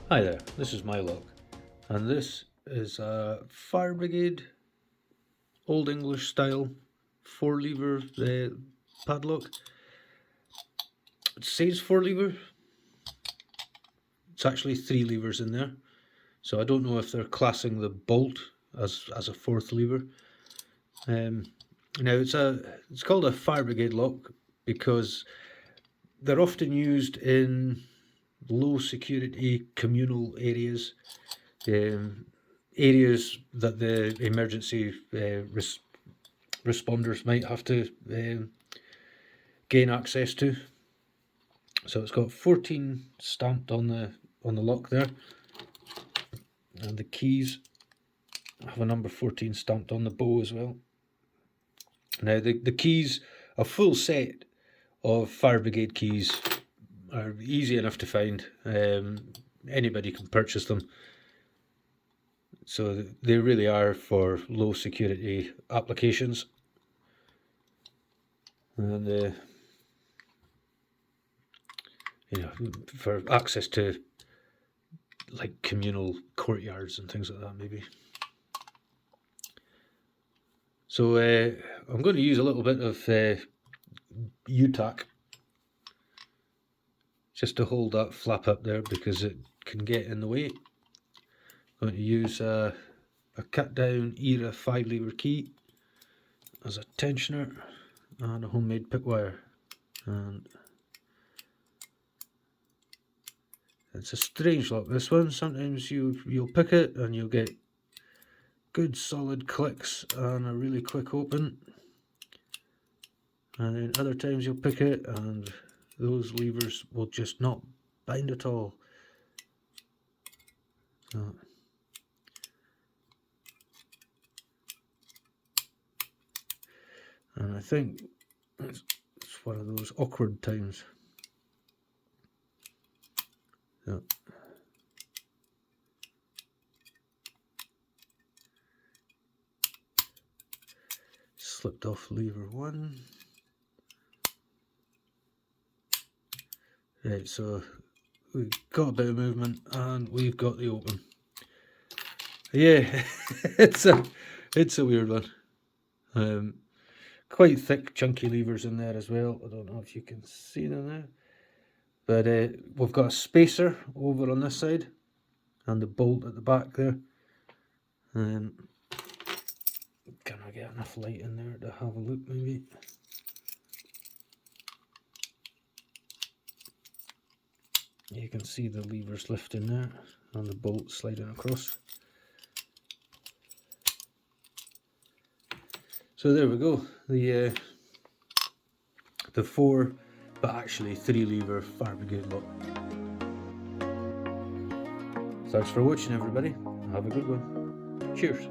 Hi there, this is my lock, and this is a Fire Brigade Old English style 4-lever padlock. It says 4-lever, it's actually 3 levers in there, so I don't know if they're classing the bolt as a 4th lever. Now it's called a Fire Brigade lock because they're often used in low security communal areas. Areas that the emergency responders might have to gain access to. So it's got 14 stamped on the lock there, and the keys have a number 14 stamped on the bow as well. Now the keys, a full set of Fire Brigade keys, are easy enough to find. Anybody can purchase them. So they really are for low security applications. And for access to like communal courtyards and things like that, maybe. So I'm going to use a little bit of U-tack just to hold that flap up there because it can get in the way. I'm going to use a cut down era 5-lever key as a tensioner and a homemade pick wire, and it's a strange lock, this one. Sometimes you'll pick it and you'll get good solid clicks and a really quick open, and then other times you'll pick it and those levers will just not bind at all. So, and I think it's one of those awkward times. So, slipped off lever 1. Right, so we've got a bit of movement and we've got the open. Yeah, it's a weird one. Quite thick, chunky levers in there as well. I don't know if you can see them there, but we've got a spacer over on this side and the bolt at the back there. Can I get enough light in there to have a look, maybe? You can see the levers lifting there and the bolt sliding across. So there we go, the 4 but actually 3-lever Fire Brigade lock. Thanks for watching, everybody. Have a good one. Cheers.